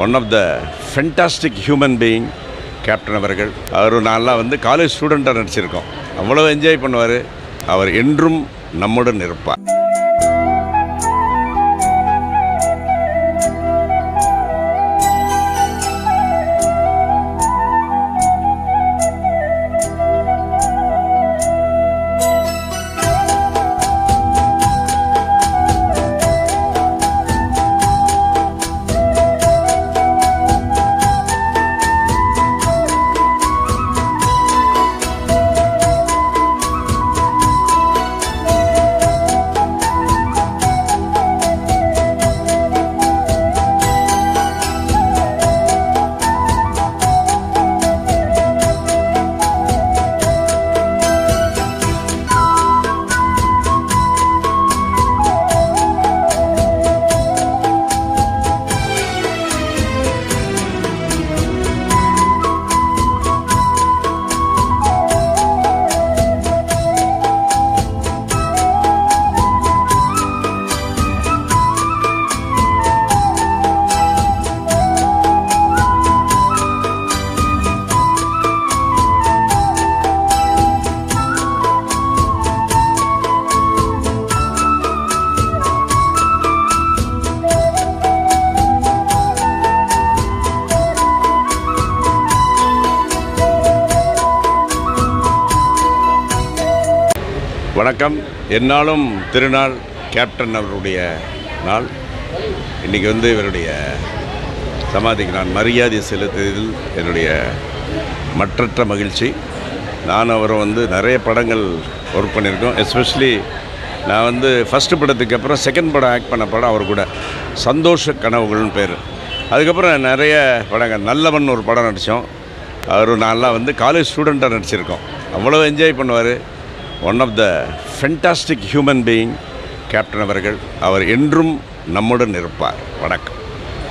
One of the fantastic human being captain அவர்கள். அவர் நான்லாம் வந்து காலேஜ் ஸ்டூடெண்ட்டாக நடிச்சிருக்கோம். அவ்வளோ என்ஜாய் பண்ணுவார். அவர் என்றும் நம்முடன் இருப்பார். வணக்கம். எந்நாளும் திருநாள் கேப்டன் அவருடைய நாள். இன்றைக்கி வந்து இவருடைய சமாதிக்கு நான் மரியாதை செலுத்தியதில் என்னுடைய மற்றற்ற மகிழ்ச்சி. நான் அவரை வந்து நிறைய படங்கள் ஒர்க் பண்ணியிருக்கோம். எஸ்பெஷலி நான் வந்து ஃபஸ்ட்டு படத்துக்கு அப்புறம் செகண்ட் படம் ஆக்ட் பண்ண படம் அவர் கூட சந்தோஷ கனவுகள்னு பேர். அதுக்கப்புறம் நிறைய படங்கள், நல்லவன் ஒரு படம் நடித்தோம். அவர் நான்லாம் வந்து காலேஜ் ஸ்டூடெண்ட்டாக நடிச்சிருக்கோம். அவ்வளோ என்ஜாய் பண்ணுவார். One of the fantastic human being captain அவர்கள். அவர் என்றும் நம்முடன் இருப்பார். வணக்கம்.